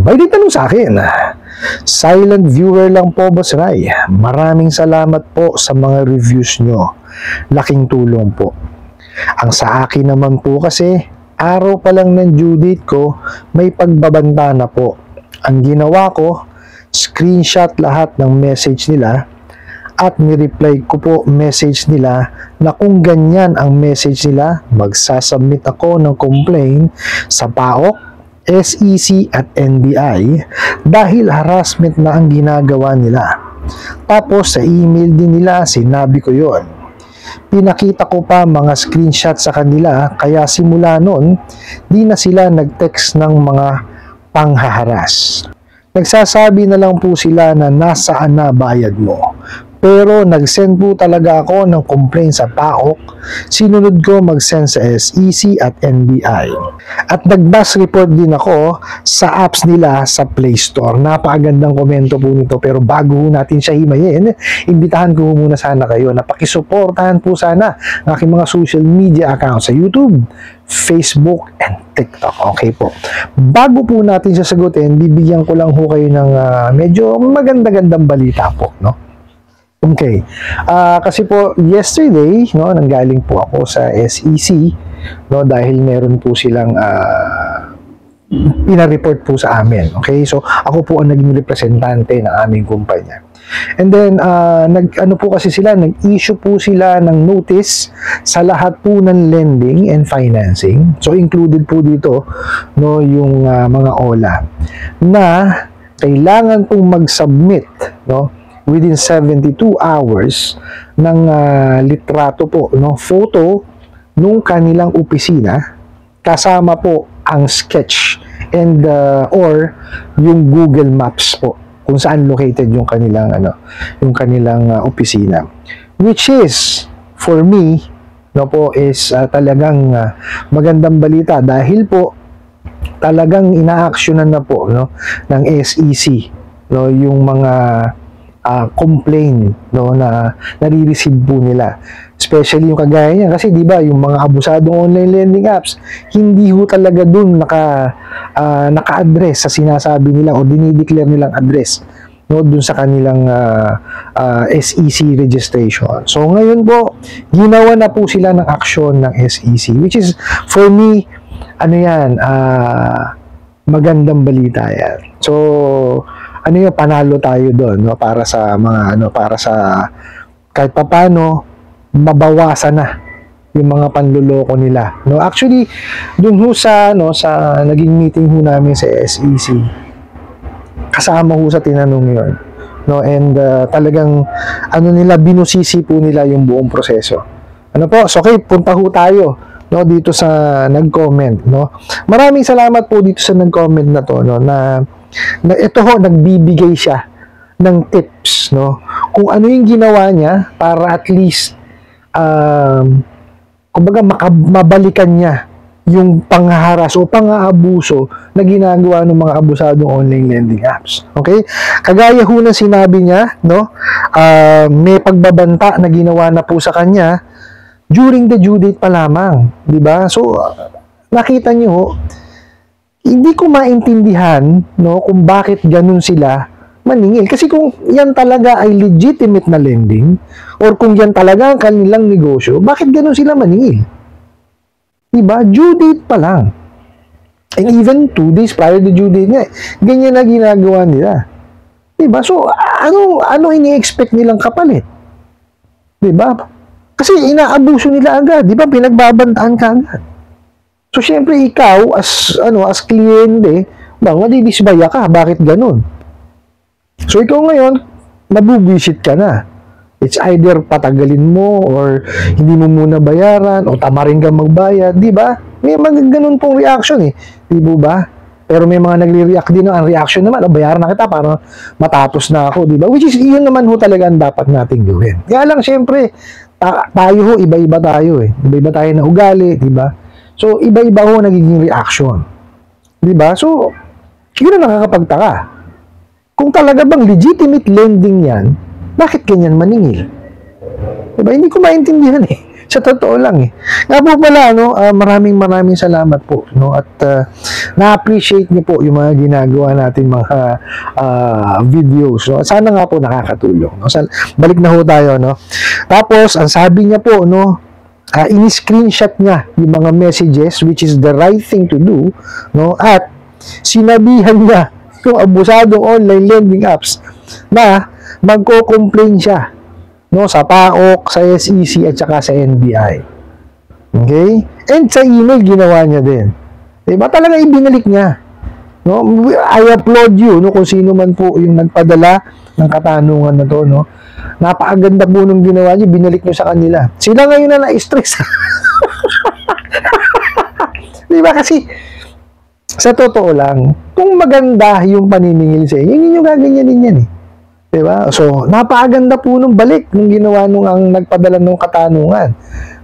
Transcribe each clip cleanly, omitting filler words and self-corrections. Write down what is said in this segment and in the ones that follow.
May tanong sa akin, silent viewer lang po, Boss Ray. Maraming salamat po sa mga reviews nyo. Laking tulong po. Ang sa akin naman po kasi, araw pa lang ng due date ko, may pagbabanta na po. Ang ginawa ko, screenshot lahat ng message nila at nireply ko po message nila na kung ganyan ang message nila, magsasubmit ako ng complaint sa PAOK, SEC at NBI dahil harassment na ang ginagawa nila. Tapos sa email din nila, sinabi ko yon. Pinakita ko pa mga screenshot sa kanila, kaya simula nun, di na sila nag-text ng mga panghaharas. Nagsasabi na lang po sila na nasaan na bayad mo. Pero nag-send po talaga ako ng complaint sa PAOK, sinunod ko mag-send sa SEC at NBI. At nag-bus report din ako sa apps nila sa Play Store. Napakagandang komento po nito, pero bago natin siya himayin, imbitahan ko muna sana kayo na pakisuportahan po sana ang aking mga social media accounts sa YouTube, Facebook, and TikTok. Okay po. Bago po natin sasagutin, bibigyan ko lang ho kayo ng medyo maganda-gandang balita po, no? Okay. Kasi po yesterday, no, nanggaling po ako sa SEC, no, dahil meron po silang pina-report po sa amin. Okay? So ako po ang naging representante ng aming kumpanya. And then nag-ano po kasi sila, nag-issue po sila ng notice sa lahat po ng lending and financing. So included po dito, no, yung mga OLA na kailangan pong mag-submit, no, within 72 hours ng litrato po, no, photo nung kanilang opisina kasama po ang sketch and or yung Google Maps po kung saan located yung kanilang opisina, which is for me, no po, is talagang magandang balita dahil po talagang ina-actionan na po, no, ng SEC, no, yung mga complaint, no, na nare-receive po nila, especially yung kagaya niya kasi di ba yung mga abusadong online lending apps, hindi ho talaga dun naka-address sa sinasabi nila o dinideclare nilang address, no, dun sa kanilang SEC registration. So ngayon po ginawa na po sila ng action ng SEC, which is for me magandang balita yan. So panalo tayo doon, no, para sa mga para sa kahit papaano mabawasan na yung mga panluloko nila, no. Actually doon ho sa sa naging meeting ho namin sa SEC, kasama ho sa tinanong yon, no, and talagang nila binusisi po nila yung buong proseso. So okay, punta ho tayo, no, dito sa nag-comment, no. Maraming salamat po dito sa nag-comment na to, no, na ito ho, nagbibigay siya ng tips, no, kung ano yung ginawa niya para at least kumbaga mabalikan niya yung panghaharas o pang-aabuso na ginagawa ng mga abusadong online lending apps. Okay? Kagaya ho na sinabi niya, no, may pagbabanta na ginawa na po sa kanya during the due date pa lamang, di ba? So nakita niyo ho, hindi ko maintindihan, no, kung bakit ganun sila maningil. Kasi kung yan talaga ay legitimate na lending or kung yan talaga ang kanilang negosyo, bakit ganun sila maningil? Diba? Due date pa lang. And even 2 days prior to due date nga, ganyan na ginagawa nila. Diba? So, ano ini-expect nilang kapalit? Diba? Kasi inaabuso nila agad. Diba? Pinagbabantaan ka agad. So, syempre, ikaw, as kliyente, madidisbaya ka. Bakit ganun? So, ikaw ngayon, nabubwisit ka na. It's either patagalin mo, or hindi mo muna bayaran, o tamarin kang magbayad, di ba? May mga ganun pong reaction eh. Di ba? Pero may mga nagre-react din, ang reaction naman, bayaran na kita para matapos na ako, di ba? Which is, yun naman ho talaga ang dapat nating gawin. Kaya lang, syempre, tayo ho, iba-iba tayo eh. Iba-iba tayo na ugali, di ba? So, iba-iba ho nagiging reaction. Diba? So, yun ang nakakapagtaka. Kung talaga bang legitimate lending yan, bakit ganyan maningil? Diba? Hindi ko maintindihan eh. Sa totoo lang eh. Nga po pala, maraming salamat po. No? At na-appreciate niyo po yung mga ginagawa natin mga videos. No? Sana nga po nakakatulong. No? Balik na ho tayo. No? Tapos, ang sabi niya po, in-screenshot niya yung mga messages, which is the right thing to do. No? At sinabihan niya yung abusadong online lending apps na magko-complain siya, sa PAOK, sa SEC at saka sa NBI. Okay? And sa email ginawa niya din. Diba? Talaga ibinalik niya. No? I applaud you, kung sino man po yung nagpadala ng katanungan na to, Napakaganda po nung ginawa niyo, binalik niyo sa kanila. Sila ngayon na na-stress. Diba? Kasi sa totoo lang, kung maganda yung paniningil sa inyo, hindi nyo gaganyanin yan eh. Diba? So, napakaganda po nung balik nung ginawa nung ang nagpadala ng katanungan.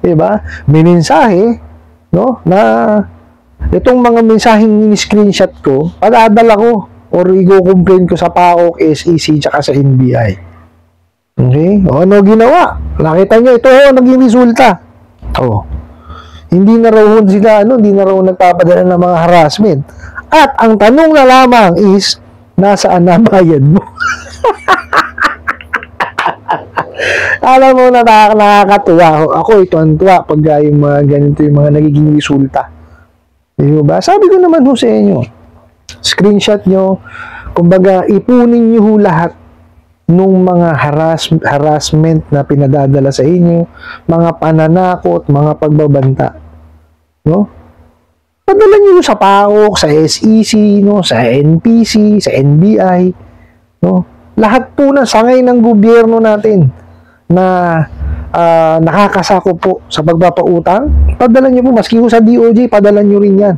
Diba? May mensahe, na itong mga mensaheng screenshot ko, padadala ko or i-complain ko sa PAOK, SEC, tsaka sa NBI. Okay? O, ano ginawa? Nakita nyo, ito naging resulta. Hindi na raw sila, hindi na raw nagpapadala ng mga harassment. At ang tanong na lamang is, nasaan na bayad mo? Alam mo na nakakatuwa. Ako ito ang tuwa pag yung mga ganito yung mga nagiging resulta. Diba? Sabi ko naman ho sa inyo, screenshot nyo, kumbaga ipunin nyo lahat nung mga harassment na pinadadala sa inyo, mga pananakot, mga pagbabanta. Padala nyo sa PAOK, sa SEC, sa NPC, sa NBI. Lahat po na sangay ng gobyerno natin na nakakasako po sa pagpapautang, padala nyo po. Maski po sa DOJ, padala nyo rin yan.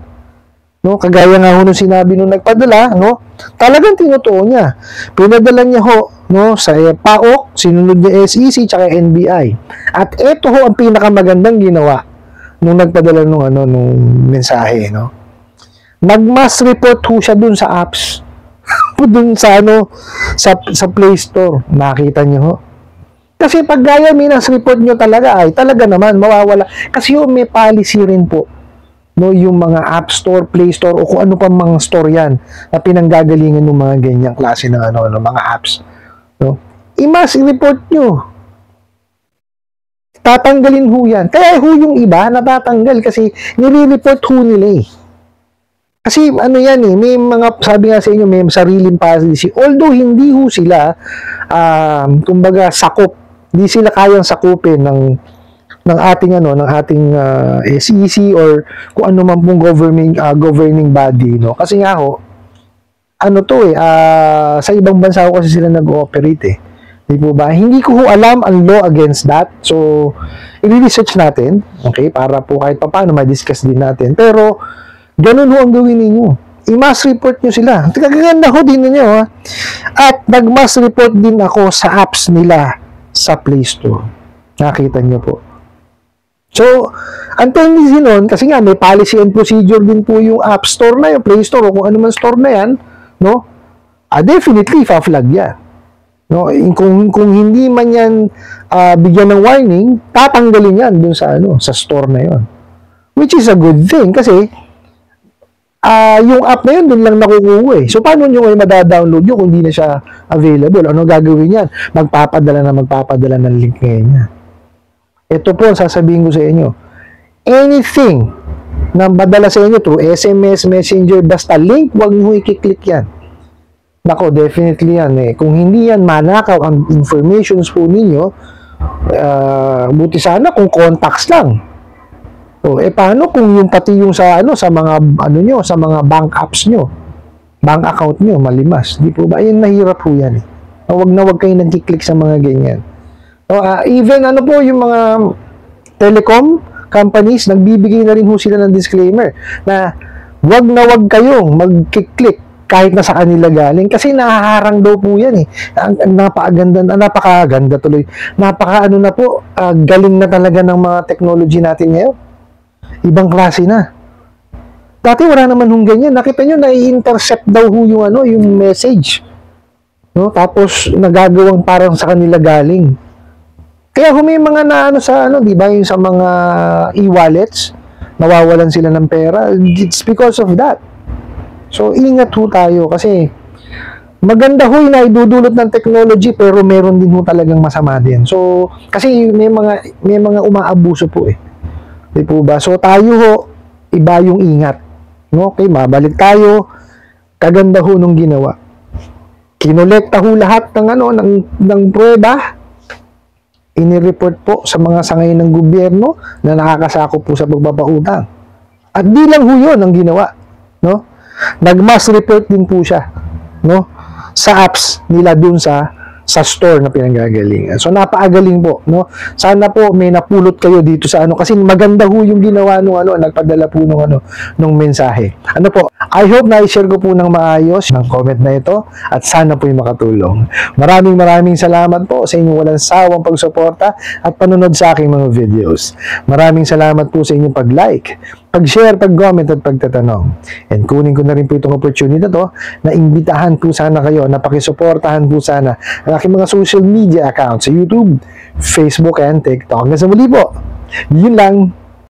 Kagaya nga ho nung sinabi nung nagpadala, talagang tinutuon niya. Pinadala niya ho, sa PAOK, sinunod niya SEC, tsaka NBI. At ito ho ang pinakamagandang ginawa nung nagpadala nung mensahe, Nag-mass report ho siya dun sa apps. Dun sa sa Play Store. Nakita niyo ho. Kasi pag gaya minas report nyo talaga talaga naman mawawala. Kasi may policy rin po. Yung mga App Store, Play Store, o kung ano pa mga store yan na pinanggagalingan ng mga ganyang klase ng mga apps. I-mass report nyo. Tatanggalin ho yan. Kaya ho yung iba natatanggal kasi nire-report ho nila eh. Kasi yan eh, may mga, sabi nga sa inyo, may sariling policy. Although hindi ho sila, kumbaga sakop, hindi sila kayang sakupin ng ating SEC or kung ano man pong governing body, kasi nga ho sa ibang bansa ko kasi sila nag-ooperate eh. Di po ba? Hindi ko ho alam ang law against that. So i-research natin, okay, para po kahit paano ma-discuss din natin. Pero ganun ho ang gawin ninyo. I-mass report nyo sila. Kaganda ho din ninyo ha. At nag-mass report din ako sa apps nila sa Play Store. Nakita nyo po. So, ang tendency nun, kasi nga may policy and procedure din po yung App Store na, yung Play Store, o kung ano man store na yan, definitely, fa-flag yan. Kung hindi man yan bigyan ng warning, tatanggalin yan dun sa store na yon. Which is a good thing, kasi yung app na yun, dun lang nakukuha eh. So, paano nyo ngayon madadownload nyo kung hindi na siya available? Ano gagawin yan? Magpapadala ng link ngayon yan. Ito po, sasabihin ko sa inyo. Anything na madala sa inyo through SMS, Messenger, basta link, huwag nyo i-click yan. Nako, definitely yan eh. Kung hindi yan manakaw ang informations po ninyo, buti sana kung contacts lang. Paano kung yung pati yung sa mga sa mga bank apps nyo, bank account nyo, malimas. Di po ba? Ayun, mahirap po yan eh. Huwag kayo nag-click sa mga ganyan. Even po yung mga telecom companies, nagbibigay na rin ho sila ng disclaimer na wag kayong mag-click kahit na sa kanila galing kasi nahaharang daw po yan eh. Napakaganda tuloy. Na po, galing na talaga ng mga technology natin ngayon. Ibang klase na. Dati wala naman hong ganyan. Nakita nyo, na-intercept daw ho yung message. Tapos nagagawang parang sa kanila galing. Kaya may mga na ano sa ano, 'di ba, yung sa mga e-wallets, nawawalan sila ng pera. It's because of that. So ingat ho tayo kasi maganda ho na idudulot ng technology pero meron din ho talagang masama din. So kasi may mga umaabuso po eh. 'Di po ba? So tayo ho iba yung ingat. No? Okay, mabalik tayo. Kaganda ho nung ginawa. Kinolekta ho lahat ng ano ng pruweba. Inireport po sa mga sangay ng gobyerno na nakakasakop po sa pagpapautang. At di lang ho yun ang ginawa, no? Nag-mass report din po siya, no? Sa apps nila dun sa store na pinanggagalingan. So napaagaling po, no? Sana po may napulot kayo dito sa ano kasi maganda ho yung ginawa nung ano, nagpadala po nung mensahe. Ano po? I hope na i-share ko po ng maayos ng comment na ito at sana po yung makatulong. Maraming salamat po sa inyong walang sawang pagsuporta at panunod sa aking mga videos. Maraming salamat po sa inyong pag-like, pag-share, pag-comment at pagtatanong. And kunin ko na rin po itong opportunity na to na imbitahan po sana kayo, na pakisuportahan po sana ang aking mga social media accounts sa YouTube, Facebook, and TikTok. Hanggang sa muli po. Yun lang.